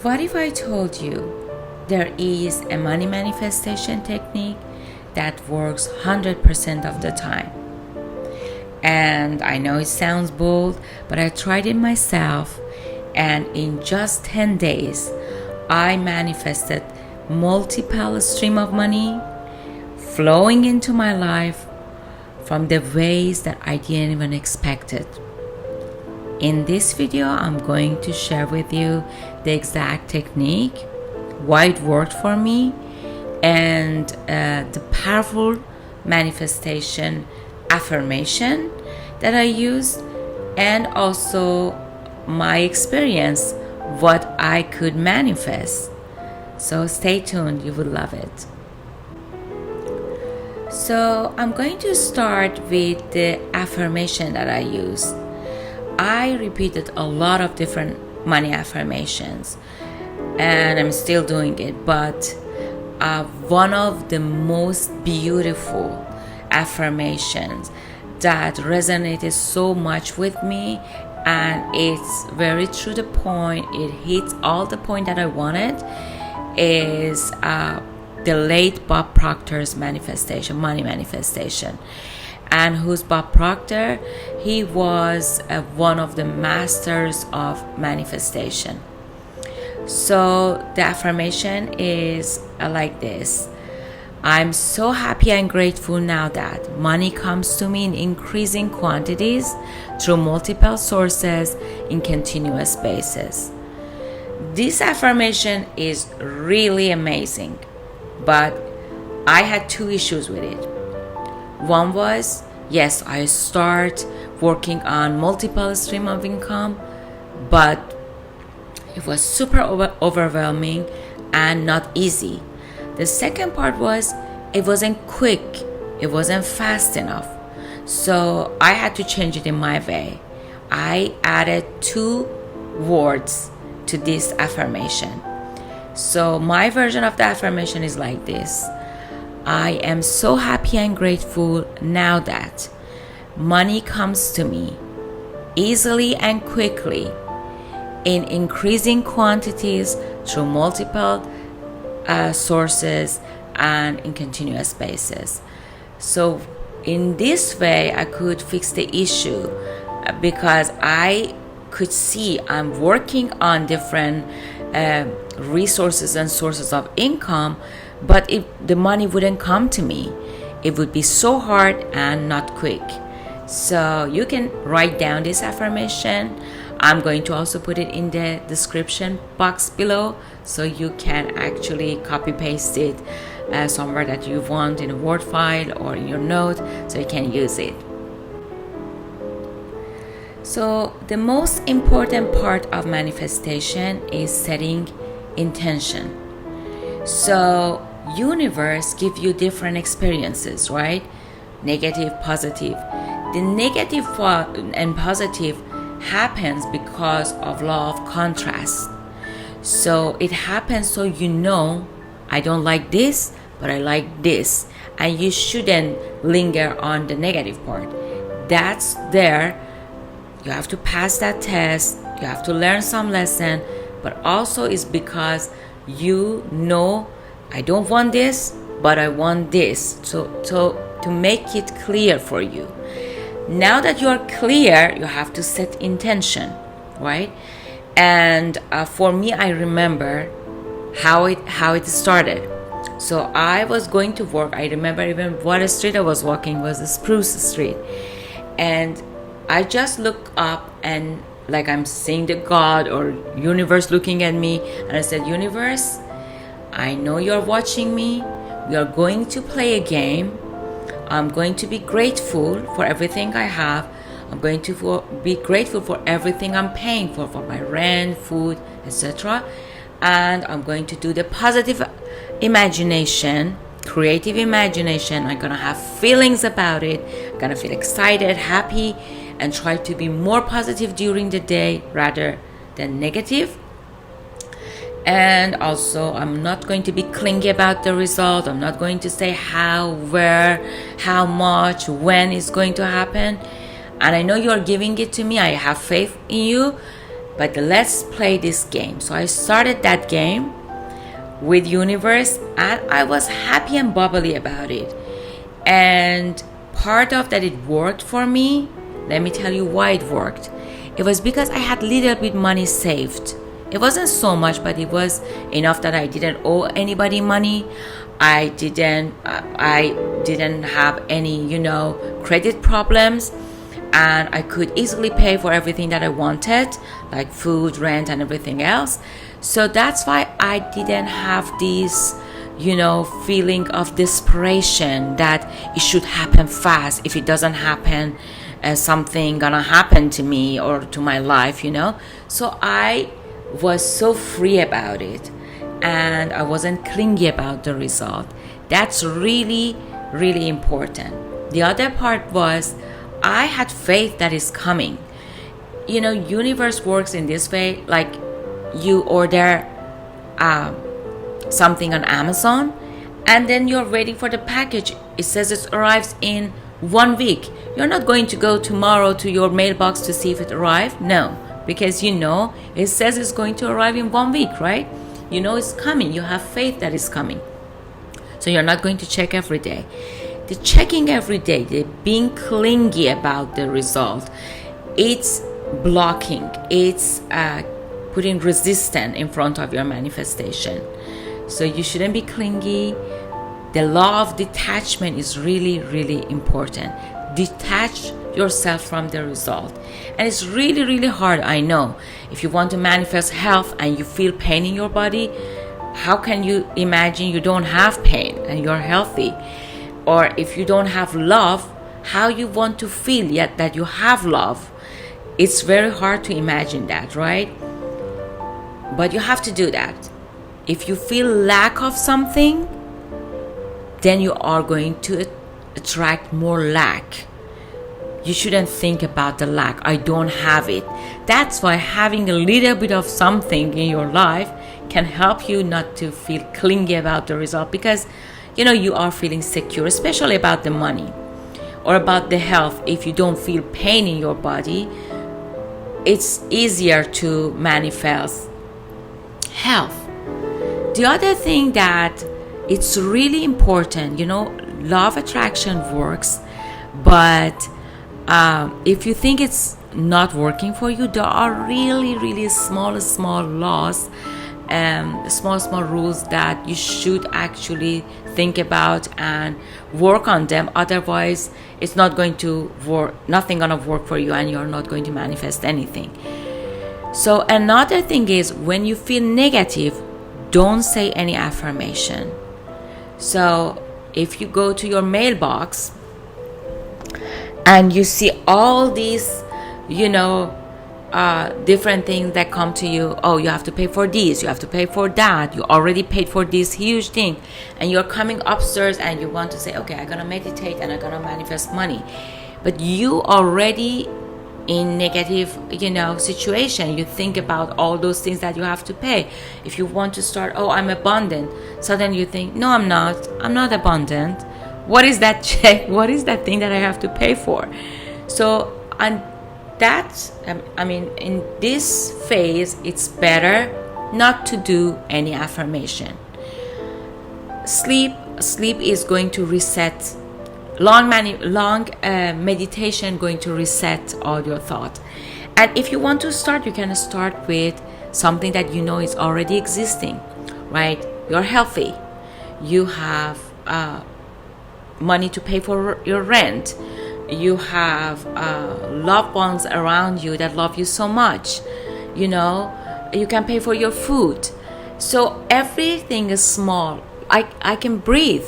What if I told you there is a money manifestation technique that works 100% of the time? And I know it sounds bold, but I tried it myself, and in just 10 days, I manifested multiple stream of money flowing into my life from the ways that I didn't even expect it. In this video, I'm going to share with you the exact technique, why it worked for me, and the powerful manifestation affirmation that I used, and also my experience, what I could manifest. So stay tuned, you will love it. So I'm going to start with the affirmation that I used. I repeated a lot of different money affirmations, and I'm still doing it, but one of the most beautiful affirmations that resonated so much with me, and it's very to the point, it hits all the point that I wanted, is the late Bob Proctor's manifestation, money manifestation. And who's Bob Proctor? He was one of the masters of manifestation. So the affirmation is like this: I'm so happy and grateful now that money comes to me in increasing quantities through multiple sources in continuous basis. This affirmation is really amazing, but I had two issues with it. One was, yes, I start working on multiple stream of income, but it was super overwhelming and not easy. The second part was, it wasn't quick, it wasn't fast enough. So I had to change it in my way. I added 2 words to this affirmation. So my version of the affirmation is like this: I am so happy and grateful now that money comes to me easily and quickly in increasing quantities through multiple sources and in continuous basis. So in this way, I could fix the issue because I could see I'm working on different resources and sources of income, but if the money wouldn't come to me, it would be so hard and not quick. So you can write down this affirmation. I'm going to also put it in the description box below, so you can actually copy paste it somewhere that you want, in a Word file or in your note, so you can use it. So the most important part of manifestation is setting intention. So universe give you different experiences, right? Negative, positive. The negative and positive happens because of law of contrast. So it happens so you know, I don't like this, but I like this, and you shouldn't linger on the negative part. That's there. You have to pass that test, you have to learn some lesson, but also it's because you know, I don't want this, but I want this. So to make it clear for you. Now that you are clear, you have to set intention, right? And for me, I remember how it started. So I was going to work. I remember even what street I was walking was the Spruce Street, and I just looked up, and like I'm seeing the God or universe looking at me, and I said, universe, I know you're watching me. We are going to play a game. I'm going to be grateful for everything I have. I'm going to be grateful for everything I'm paying for my rent, food, etc. And I'm going to do the positive imagination, creative imagination. I'm going to have feelings about it. I'm going to feel excited, happy, and try to be more positive during the day rather than negative. And also, I'm not going to be clingy about the result. I'm not going to say how, where, how much, when it's going to happen. And I know you're giving it to me. I have faith in you. but let's play this game. So I started that game with universe, and I was happy and bubbly about it. And part of that, it worked for me. Let me tell you why it worked. It was because I had little bit money saved. It wasn't so much, but it was enough that I didn't owe anybody money. I didn't have any, credit problems, and I could easily pay for everything that I wanted, like food, rent, and everything else. So that's why I didn't have this, feeling of desperation that it should happen fast. If it doesn't happen, something gonna happen to me or to my life, So I was so free about it, and I wasn't clingy about the result. That's really, really important. The other part was I had faith that it's coming. Universe works in this way, like you order something on Amazon, and then you're waiting for the package. It says it arrives in 1 week. You're not going to go tomorrow to your mailbox to see if it arrived. No, because it says it's going to arrive in 1 week, right? It's coming. You have faith that it's coming. So you're not going to check every day. The checking every day, the being clingy about the result, it's blocking. It's putting resistance in front of your manifestation. So you shouldn't be clingy. The law of detachment is really, really important. Detach yourself from the result. And it's really, really hard, I know. If you want to manifest health and you feel pain in your body, how can you imagine you don't have pain and you're healthy? Or if you don't have love, how you want to feel yet that you have love? It's very hard to imagine that, right? But you have to do that. If you feel lack of something, then you are going to attract more lack. You shouldn't think about the lack. I don't have it. That's why having a little bit of something in your life can help you not to feel clingy about the result, because you are feeling secure, especially about the money or about the health. If you don't feel pain in your body, it's easier to manifest health. The other thing that it's really important, law of attraction works, but if you think it's not working for you, there are really, really small laws, small rules that you should actually think about and work on them. Otherwise, it's not going to work, nothing gonna work for you, and you're not going to manifest anything. So another thing is, when you feel negative, don't say any affirmation. So if you go to your mailbox and you see all these, different things that come to you. Oh, you have to pay for this, you have to pay for that, you already paid for this huge thing, and you're coming upstairs and you want to say, okay, I'm gonna meditate and I'm gonna manifest money, but you already in negative situation. You think about all those things that you have to pay. If you want to start, oh, I'm abundant, suddenly you think, no, I'm not abundant. What is that check? What is that thing that I have to pay for? So, and that's, in this phase, it's better not to do any affirmation. Sleep is going to reset. Long meditation going to reset all your thought. And if you want to start, you can start with something that is already existing, right? You're healthy. You have money to pay for your rent. You have loved ones around you that love you so much. You can pay for your food. So everything is small. I can breathe,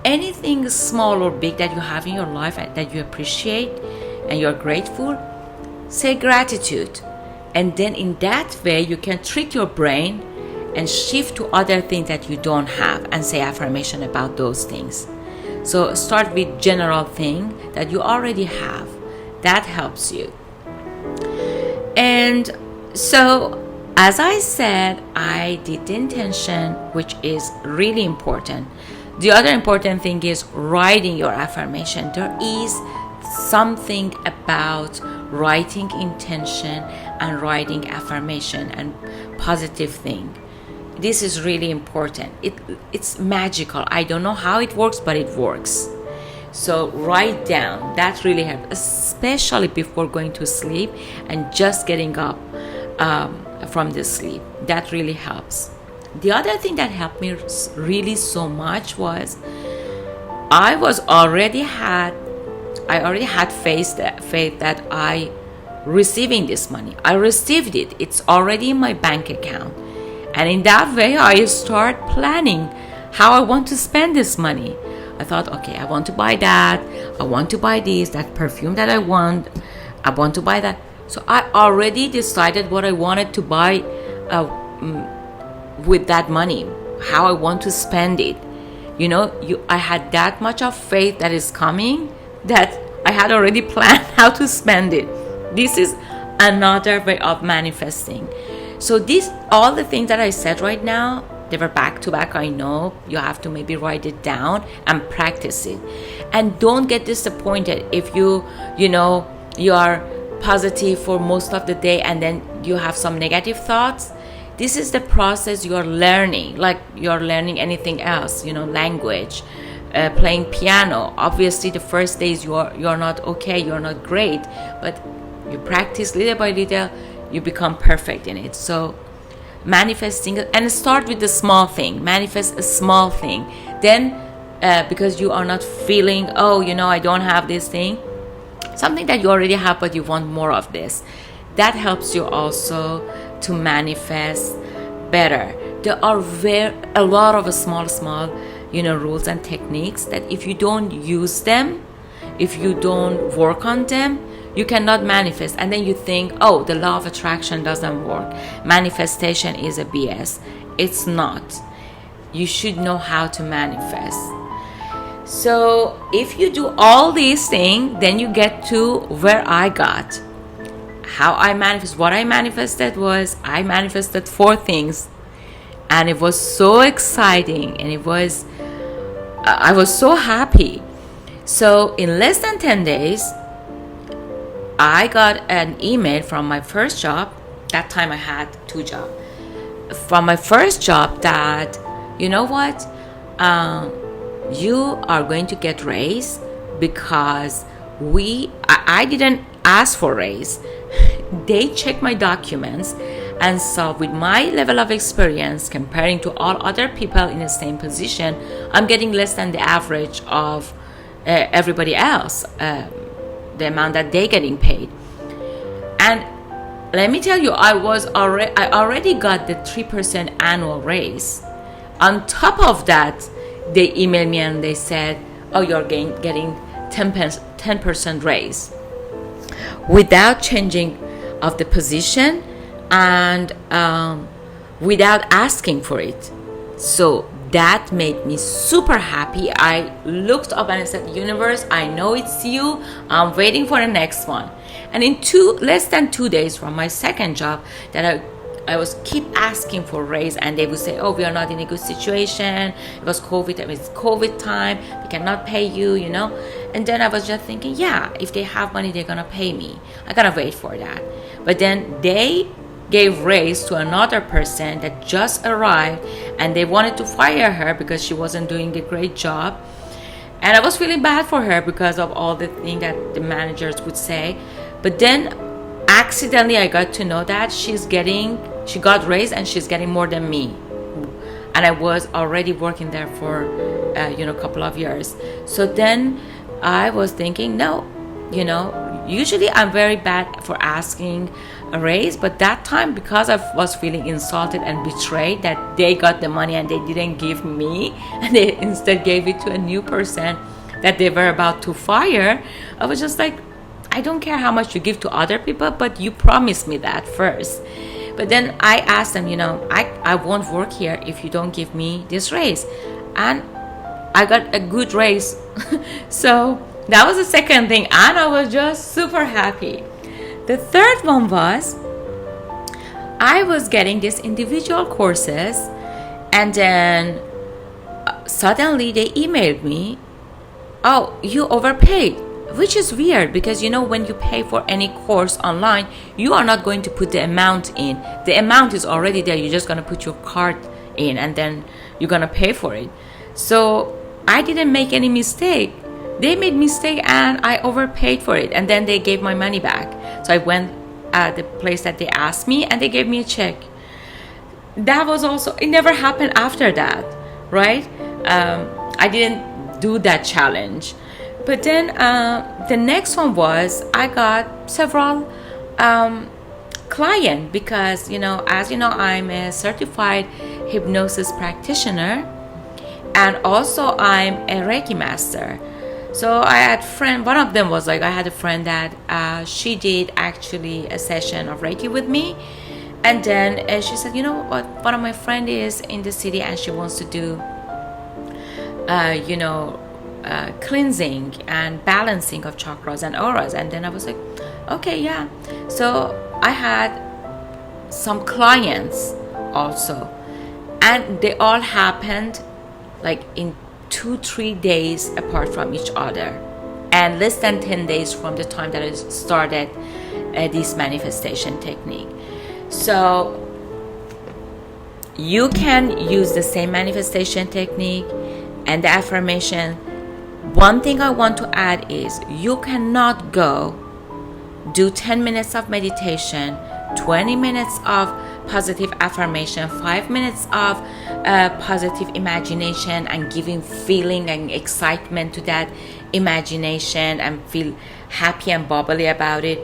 Anything small or big that you have in your life that you appreciate and you're grateful, say gratitude. And then in that way, you can trick your brain and shift to other things that you don't have and say affirmation about those things. So start with general thing that you already have. That helps you. And so, as I said, I did the intention, which is really important. The other important thing is writing your affirmation. There is something about writing intention and writing affirmation and positive thing. This is really important. It's magical. I don't know how it works, but it works. So write down. That really helps, especially before going to sleep and just getting up from the sleep. That really helps. The other thing that helped me really so much was I already had faith that I receiving this money. I received it. It's already in my bank account. And in that way, I start planning how I want to spend this money. I thought, okay, I want to buy that. I want to buy this, that perfume that I want to buy that. So I already decided what I wanted to buy with that money, how I want to spend it. I had that much of faith that is coming that I had already planned how to spend it. This is another way of manifesting. So all the things that I said right now, they were back to back. I know you have to maybe write it down and practice it. And don't get disappointed if you are positive for most of the day and then you have some negative thoughts. This is the process you are learning, like you're learning anything else, language, playing piano. Obviously, the first days you're not okay, you're not great, but you practice little by little, you become perfect in it. So manifesting, and start with the small thing. Manifest a small thing. Then, because you are not feeling, I don't have this thing, something that you already have, but you want more of this. That helps you also to manifest better. There are a lot of small, rules and techniques that if you don't use them, if you don't work on them, you cannot manifest. And then you think, the law of attraction doesn't work. Manifestation is a BS. It's not. You should know how to manifest. So if you do all these things, then you get to where I got. How I manifest. What I manifested was, I manifested 4 things. And it was so exciting. And I was so happy. So in less than 10 days, I got an email from my first job. That time I had 2 jobs. From my first job that, you know what? You are going to get raise because I didn't ask for raise. They checked my documents and saw with my level of experience comparing to all other people in the same position, I'm getting less than the average of everybody else. The amount that they're getting paid. And let me tell you, I already got the 3% annual raise. On top of that, they emailed me and they said, you're getting 10% raise without changing of the position and without asking for it. So that made me super happy. I looked up and I said, universe, I know it's you. I'm waiting for the next one. And in less than 2 days from my second job, that I was keep asking for raise, and they would say, we are not in a good situation. It was COVID. It's COVID time. We cannot pay you, And then I was just thinking, if they have money, they're going to pay me. I got to wait for that. But then they gave raise to another person that just arrived, and they wanted to fire her because she wasn't doing the great job. And I was feeling bad for her because of all the things that the managers would say. But then accidentally I got to know that she got raised and she's getting more than me. And I was already working there for a couple of years. So then I was thinking, no, usually I'm very bad for asking a raise, but that time, because I was feeling insulted and betrayed that they got the money and they didn't give me, and they instead gave it to a new person that they were about to fire, I was just like, I don't care how much you give to other people, but you promised me that first. But then I asked them, I won't work here if you don't give me this raise. And I got a good raise. So that was the second thing, and I was just super happy. The third one was, I was getting these individual courses, and then suddenly they emailed me, you overpaid. which is weird because when you pay for any course online, you are not going to put the amount in. The amount is already there. You're just going to put your card in and then you're going to pay for it. So I didn't make any mistake. They made mistake and I overpaid for it, and then they gave my money back. So I went at the place that they asked me and they gave me a check. That was also, it never happened after that, right? I didn't do that challenge. But then the next one was I got several clients because, as you know, I'm a certified hypnosis practitioner, and also I'm a Reiki master. So I had one of them was like, I had a friend that she did actually a session of Reiki with me. And then she said, what, one of my friend is in the city and she wants to do, cleansing and balancing of chakras and auras. And then I was like, okay, yeah. So I had some clients also, and they all happened like in 2-3 days apart from each other, and less than 10 days from the time that I started this manifestation technique. So you can use the same manifestation technique and the affirmation. One thing I want to add is you cannot go do 10 minutes of meditation, 20 minutes of positive affirmation, 5 minutes of positive imagination and giving feeling and excitement to that imagination and feel happy and bubbly about it,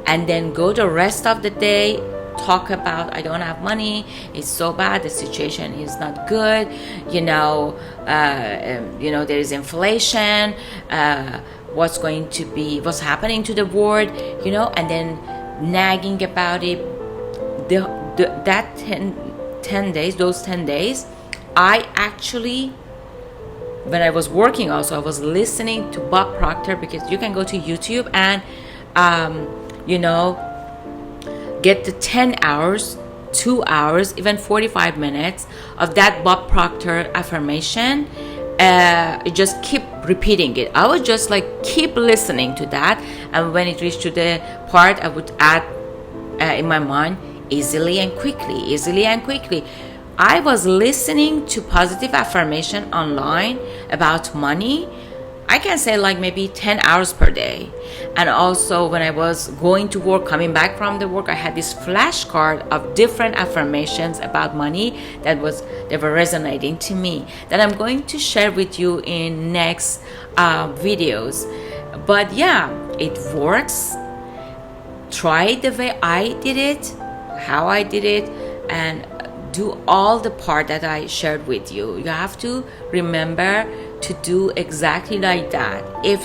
and then go the rest of the day talk about I don't have money, it's so bad, the situation is not good, there is inflation, what's happening to the world, and then nagging about it. That 10 days, those 10 days, I actually, when I was working also, I was listening to Bob Proctor, because you can go to YouTube and get the 10 hours, 2 hours, even 45 minutes of that Bob Proctor affirmation. Just keep repeating it. I would just keep listening to that, and when it reached to the part, I would add in my mind, easily and quickly. I was listening to positive affirmation online about money, I can say maybe 10 hours per day. And also when I was going to work, coming back from the work, I had this flashcard of different affirmations about money they were resonating to me, that I'm going to share with you in next videos. But yeah, it works. Try it the way I did it, how I did it, and do all the part that I shared with you. You have to remember to do exactly like that. If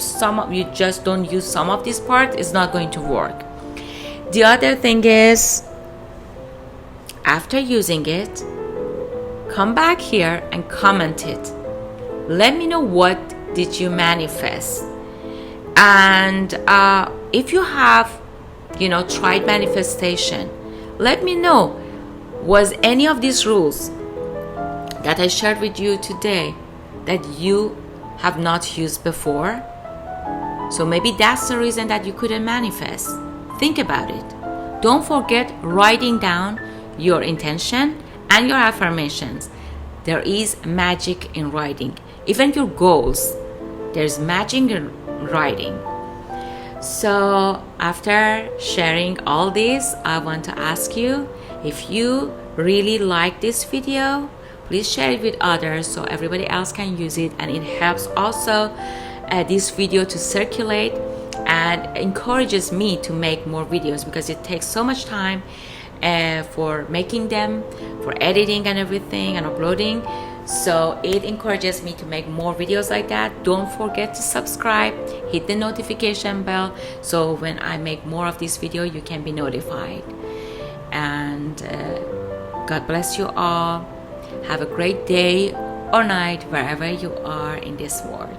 you just don't use some of this part, it's not going to work. The other thing is, after using it, come back here and comment it. Let me know what did you manifest. And if you have tried manifestation, let me know, was any of these rules that I shared with you today that you have not used before? So maybe that's the reason that you couldn't manifest. Think about it. Don't forget writing down your intention and your affirmations. There is magic in writing. Even your goals, there's magic in writing. So after sharing all this, I want to ask you, if you really like this video, please share it with others so everybody else can use it, and it helps also this video to circulate and encourages me to make more videos, because it takes so much time for making them, for editing and everything and uploading. So it encourages me to make more videos like that. Don't forget to subscribe, hit the notification bell, so when I make more of this video you can be notified. And God bless you all. Have a great day or night wherever you are in this world.